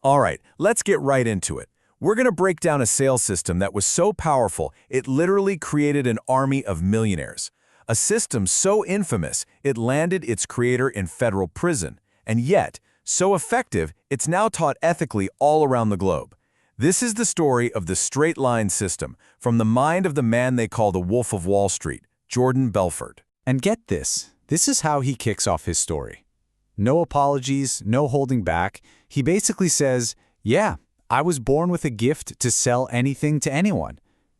All right, let's get right into it. We're going to break down a sales system that was so powerful, it literally created an army of millionaires. A system so infamous, it landed its creator in federal prison. And yet, so effective, it's now taught ethically all around the globe. This is the story of the straight line system, from the mind of the man they call the Wolf of Wall Street, Jordan Belfort. And get this is how he kicks off his story. No apologies, no holding back. He basically says, yeah, I was born with a gift to sell anything to anyone.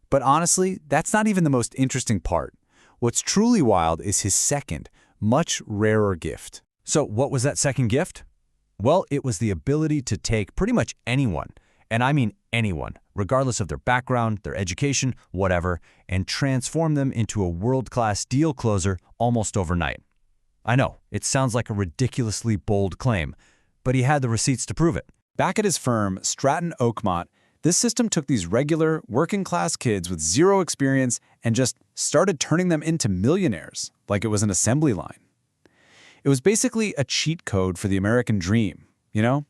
But honestly, that's not even the most interesting part. What's truly wild is his second, much rarer gift. So what was that second gift? Well, it was the ability to take pretty much anyone, and I mean anyone, regardless of their background, their education, whatever, and transform them into a world-class deal closer almost overnight. I know, it sounds like a ridiculously bold claim, but he had the receipts to prove it. Back at his firm, Stratton Oakmont, this system took these regular, working-class kids with zero experience and just started turning them into millionaires, like it was an assembly line. It was basically a cheat code for the American dream, you know?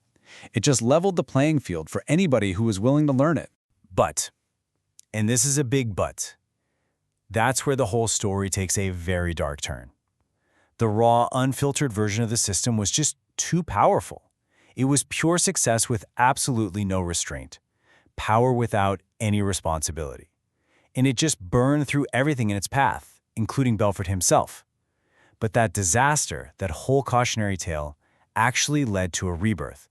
It just leveled the playing field for anybody who was willing to learn it. But, and this is a big but, that's where the whole story takes a very dark turn. The raw, unfiltered version of the system was just too powerful. It was pure success with absolutely no restraint. Power without any responsibility. And it just burned through everything in its path, including Belfort himself. But that disaster, that whole cautionary tale, actually led to a rebirth.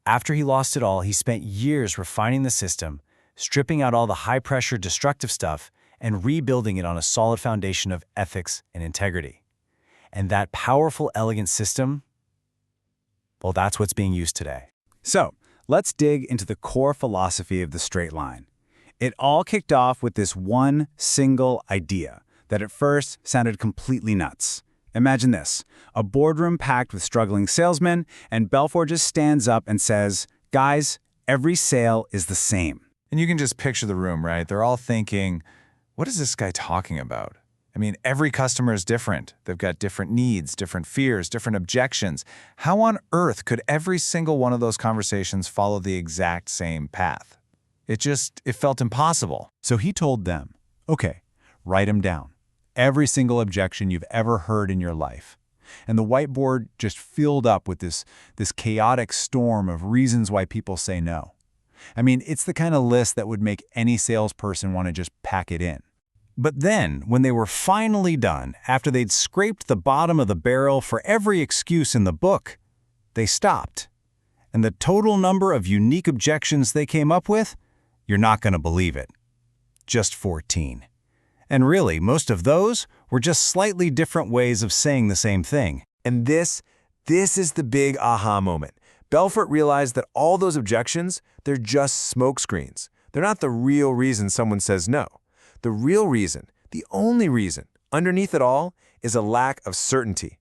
After he lost it all, he spent years refining the system, stripping out all the high-pressure, destructive stuff, and rebuilding it on a solid foundation of ethics and integrity. And that powerful, elegant system, well, that's what's being used today. So, let's dig into the core philosophy of the straight line. It all kicked off with this one single idea that at first sounded completely nuts. Imagine this, a boardroom packed with struggling salesmen, and Belfort just stands up and says, guys, every sale is the same. And you can just picture the room, right? They're all thinking, what is this guy talking about? I mean, every customer is different. They've got different needs, different fears, different objections. How on earth could every single one of those conversations follow the exact same path? It felt impossible. So he told them, okay, write them down. Every single objection you've ever heard in your life. And the whiteboard just filled up with this chaotic storm of reasons why people say no. I mean, it's the kind of list that would make any salesperson want to just pack it in. But then, when they were finally done, after they'd scraped the bottom of the barrel for every excuse in the book, they stopped. And the total number of unique objections they came up with, you're not going to believe it. Just 14. And really, most of those were just slightly different ways of saying the same thing. And this is the big aha moment. Belfort realized that all those objections, they're just smokescreens. They're not the real reason someone says no. The real reason, the only reason, underneath it all, is a lack of certainty.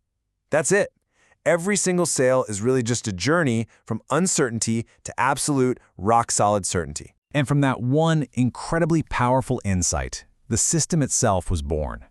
That's it. Every single sale is really just a journey from uncertainty to absolute, rock-solid certainty. And from that one incredibly powerful insight, the system itself was born.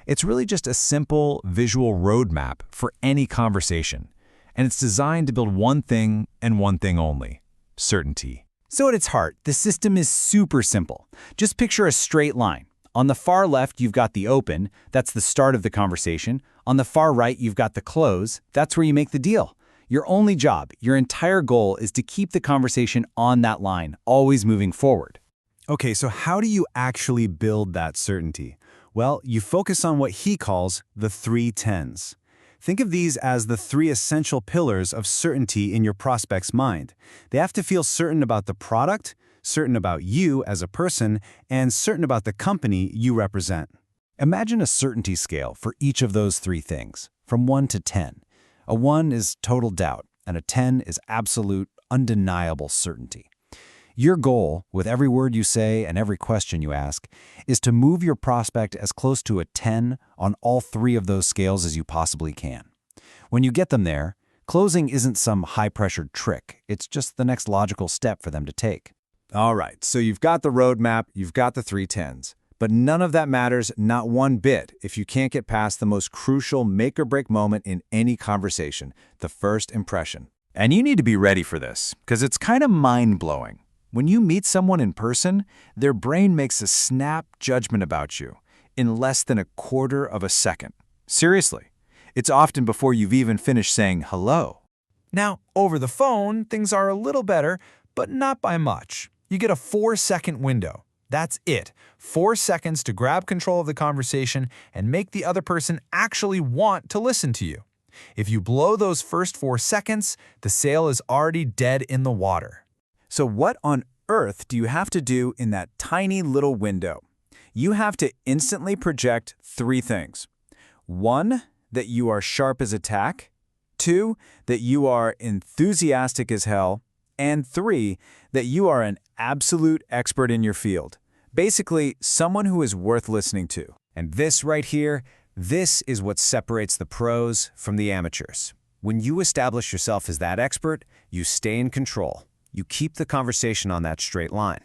It's really just a simple visual roadmap for any conversation, and it's designed to build one thing and one thing only: certainty. So at its heart, the system is super simple. Just picture a straight line. On the far left, you've got the open. That's the start of the conversation. On the far right, you've got the close. That's where you make the deal. Your only job, your entire goal is to keep the conversation on that line, always moving forward. Okay, so how do you actually build that certainty? Well, you focus on what he calls the 3 10s. Think of these as the 3 essential pillars of certainty in your prospect's mind. They have to feel certain about the product, certain about you as a person, and certain about the company you represent. Imagine a certainty scale for each of those 3 things, from 1 to 10. A 1 is total doubt, and a 10 is absolute, undeniable certainty. Your goal, with every word you say and every question you ask, is to move your prospect as close to a 10 on all 3 of those scales as you possibly can. When you get them there, closing isn't some high-pressured trick. It's just the next logical step for them to take. All right, so you've got the roadmap, you've got the 3 10s. But none of that matters, not one bit, if you can't get past the most crucial make-or-break moment in any conversation, the first impression. And you need to be ready for this, because it's kind of mind-blowing. When you meet someone in person, their brain makes a snap judgment about you in less than a quarter of a second. Seriously. It's often before you've even finished saying hello. Now, over the phone, things are a little better, but not by much. You get a 4-second window. That's it. 4 seconds to grab control of the conversation and make the other person actually want to listen to you. If you blow those first 4 seconds, the sale is already dead in the water. So what on earth do you have to do in that tiny little window? You have to instantly project 3 things. 1, that you are sharp as a tack. 2, that you are enthusiastic as hell. And 3, that you are an absolute expert in your field. Basically, someone who is worth listening to. And this right here, this is what separates the pros from the amateurs. When you establish yourself as that expert, you stay in control. You keep the conversation on that straight line.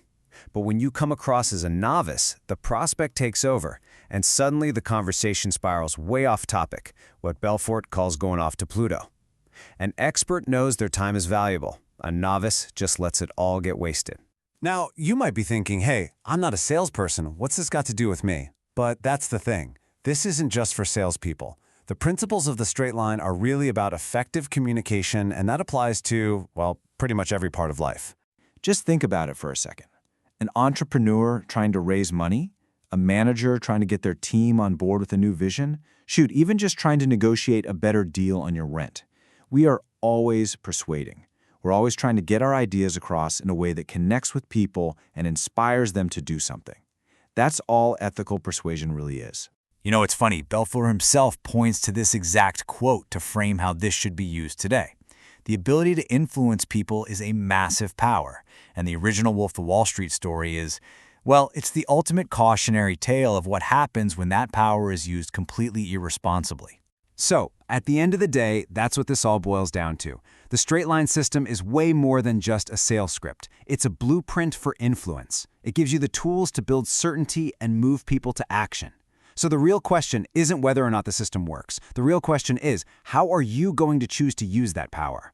But when you come across as a novice, the prospect takes over, and suddenly the conversation spirals way off topic, what Belfort calls going off to Pluto. An expert knows their time is valuable. A novice just lets it all get wasted. Now, you might be thinking, hey, I'm not a salesperson. What's this got to do with me? But that's the thing. This isn't just for salespeople. The principles of the straight line are really about effective communication, and that applies to, well, pretty much every part of life. Just think about it for a second. An entrepreneur trying to raise money, a manager trying to get their team on board with a new vision, shoot, even just trying to negotiate a better deal on your rent. We are always persuading. We're always trying to get our ideas across in a way that connects with people and inspires them to do something. That's all ethical persuasion really is. You know, it's funny, Belfort himself points to this exact quote to frame how this should be used today. The ability to influence people is a massive power, and the original Wolf of Wall Street story is, well, it's the ultimate cautionary tale of what happens when that power is used completely irresponsibly. So, at the end of the day, that's what this all boils down to. The straight line system is way more than just a sales script. It's a blueprint for influence. It gives you the tools to build certainty and move people to action. So the real question isn't whether or not the system works. The real question is, how are you going to choose to use that power?